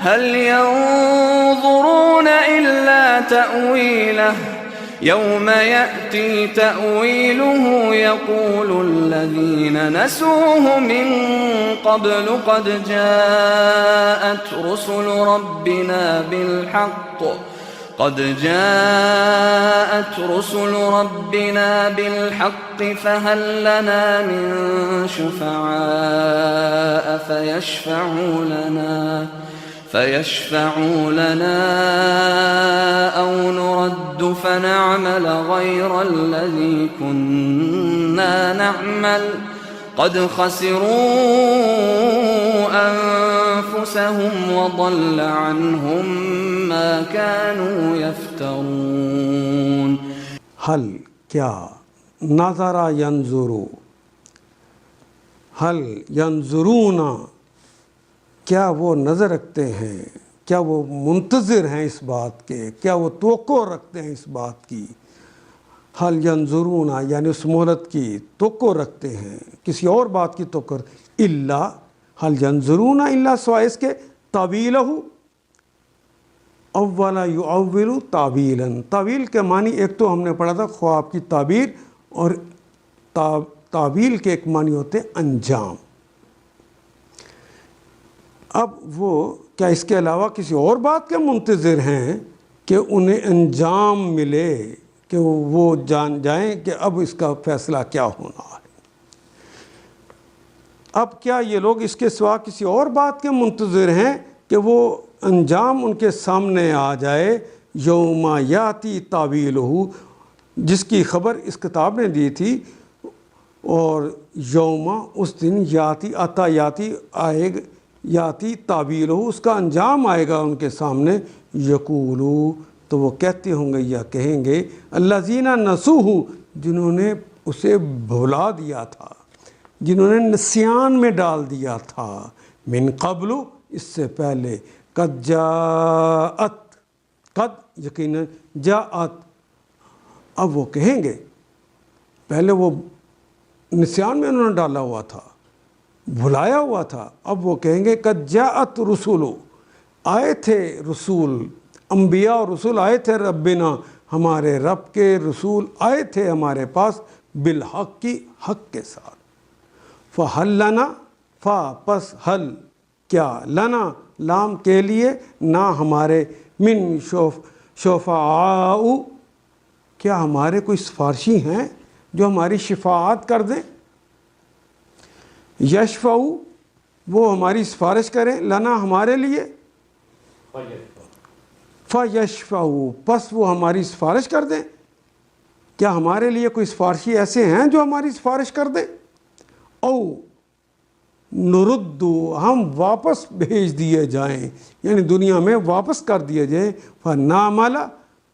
هل ينظرون إلا تأويله يوم يأتي تأويله يقول الذين نسوه من قبل قد جاءت رسل ربنا بالحق فهل لنا من شفعاء فيشفعوا لنا أو نرد فنعمل غير الذي كنا نعمل قد خسروا أنفسهم وضل عنهم ما كانوا يفترون. حل کیا نظر ینظرو حل ینظرون کیا وہ نظر رکھتے ہیں، کیا وہ منتظر ہیں اس بات کے، کیا وہ توقع رکھتے ہیں اس بات کی. حل ینظرون یعنی اس مہلت کی توقع رکھتے ہیں، کسی اور بات کی توقع. الا حل ینظرون الا سوائے اس کے تعویلہ اولا یعول تعویلا. تعویل کے معنی ایک تو ہم نے پڑھا تھا خواب کی تعبیر، اور تعویل کے ایک معنی ہوتے انجام. اب وہ کیا اس کے علاوہ کسی اور بات کے منتظر ہیں کہ انہیں انجام ملے، کہ وہ جان جائیں کہ اب اس کا فیصلہ کیا ہونا ہے. اب کیا یہ لوگ اس کے سوا کسی اور بات کے منتظر ہیں کہ وہ انجام ان کے سامنے آ جائے؟ یوم یاتی تعویلہ جس کی خبر اس کتاب نے دی تھی، اور یوم اس دن یاتی عطا یاتی آئے گا، یاتی تعویلہ اس کا انجام آئے گا ان کے سامنے. یقولو تو وہ کہتے ہوں گے یا کہیں گے الذین نسوہ جنہوں نے اسے بھلا دیا تھا، جنہوں نے نسیان میں ڈال دیا تھا، من قبل اس سے پہلے، قد جاءت قد یقیناً جاءت. اب وہ کہیں گے پہلے وہ نسیان میں انہوں نے ڈالا ہوا تھا، بھلایا ہوا تھا، اب وہ کہیں گے قد جاءت رسول آئے تھے رسول، انبیاء اور رسول آئے تھے، ربنا ہمارے رب کے رسول آئے تھے ہمارے پاس، بالحق کی حق کے ساتھ. فہل لنا فا پس حل کیا، لنا لام کے لیے، نہ ہمارے، من شفعاء کیا ہمارے کوئی سفارشی ہیں جو ہماری شفاعت کر دیں. یشفعو وہ ہماری سفارش کریں، لنا ہمارے لیے، فیشفعو پس وہ ہماری سفارش کر دیں. کیا ہمارے لیے کوئی سفارشی ایسے ہیں جو ہماری سفارش کر دیں؟ او نردو ہم واپس بھیج دیے جائیں، یعنی دنیا میں واپس کر دیے جائیں. فنعمل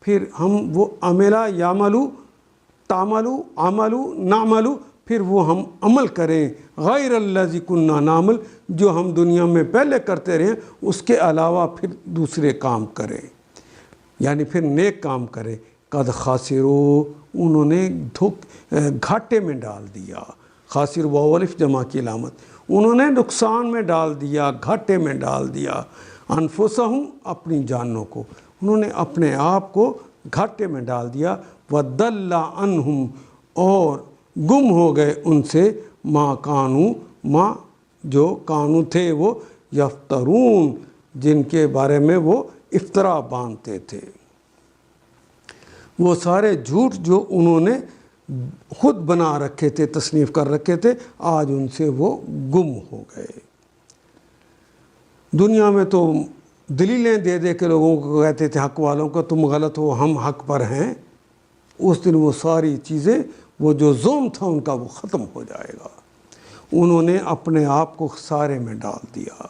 پھر ہم وہ عملہ یعملو تعملو عملو نعملو پھر وہ ہم عمل کریں، غیر الذی کنا نعمل جو ہم دنیا میں پہلے کرتے رہے اس کے علاوہ پھر دوسرے کام کریں، یعنی پھر نیک کام کریں. قد خاسرو انہوں نے گھاٹے میں ڈال دیا، خاسر واو الف جمع کی علامت، انہوں نے نقصان میں ڈال دیا، گھاٹے میں ڈال دیا. انفسہم اپنی جانوں کو، انہوں نے اپنے آپ کو گھاٹے میں ڈال دیا. وضل عنہم اور گم ہو گئے ان سے، ما کانو ما جو کانو تھے وہ، یفترون جن کے بارے میں وہ افطرا باندھتے تھے. وہ سارے جھوٹ جو انہوں نے خود بنا رکھے تھے، تصنیف کر رکھے تھے، آج ان سے وہ گم ہو گئے. دنیا میں تو دلیلیں دے دے کے لوگوں کو کہتے تھے حق والوں کو تم غلط ہو ہم حق پر ہیں. اس دن وہ ساری چیزیں، وہ جو ظلم تھا ان کا وہ ختم ہو جائے گا. انہوں نے اپنے آپ کو خسارے میں ڈال دیا.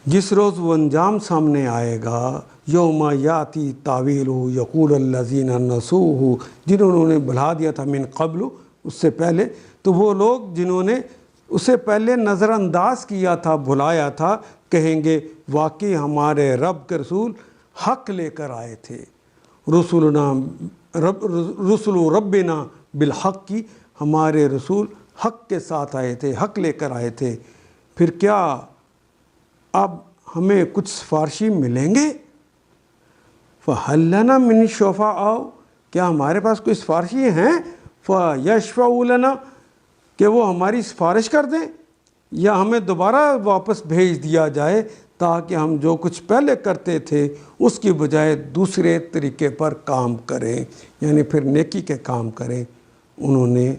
جس روز وہ انجام سامنے آئے گا، یوم یاتی تعویلہ یقول الذین نسوہ جنہوں نے بھلا دیا تھا من قبل اس سے پہلے، تو وہ لوگ جنہوں نے اسے پہلے نظر انداز کیا تھا، بھلایا تھا، کہیں گے واقعی ہمارے رب کے رسول حق لے کر آئے تھے. رسول ربنا بالحق کی ہمارے رسول حق کے ساتھ آئے تھے، حق لے کر آئے تھے، پھر کیا اب ہمیں کچھ سفارشی ملیں گے؟ فَهَلْ لَنَا مِن شُفَعَاء، کیا ہمارے پاس کوئی سفارشی ہیں؟ فَيَشْفَعُوا لَنَا، کہ وہ ہماری سفارش کر دیں، یا ہمیں دوبارہ واپس بھیج دیا جائے تاکہ ہم جو کچھ پہلے کرتے تھے اس کی بجائے دوسرے طریقے پر کام کریں، یعنی پھر نیکی کے کام کریں۔ انہوں نے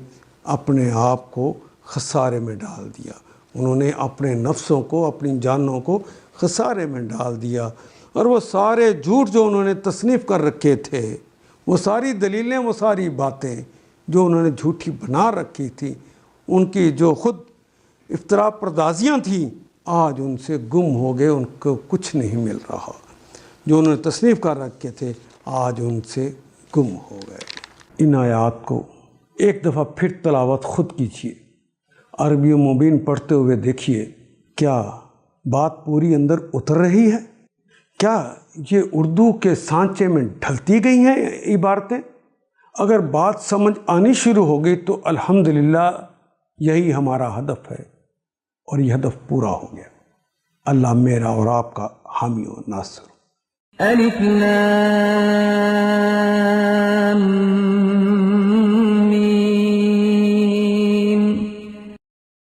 اپنے آپ کو خسارے میں ڈال دیا، انہوں نے اپنے نفسوں کو، اپنی جانوں کو خسارے میں ڈال دیا، اور وہ سارے جھوٹ جو انہوں نے تصنیف کر رکھے تھے، وہ ساری دلیلیں، وہ ساری باتیں جو انہوں نے جھوٹی بنا رکھی تھی، ان کی جو خود افتراء پردازیاں تھیں، آج ان سے گم ہو گئے، ان کو کچھ نہیں مل رہا۔ جو انہوں نے تصنیف کر رکھے تھے آج ان سے گم ہو گئے۔ ان آیات کو ایک دفعہ پھر تلاوت خود کیجیے، عربی و مبین پڑھتے ہوئے دیکھیے، کیا بات پوری اندر اتر رہی ہے؟ کیا یہ اردو کے سانچے میں ڈھلتی گئی ہیں عبارتیں؟ اگر بات سمجھ آنی شروع ہو گئی تو الحمدللہ یہی ہمارا ہدف ہے، اور یہ ہدف پورا ہو گیا۔ اللہ میرا اور آپ کا حامی و ناصر۔ الف لام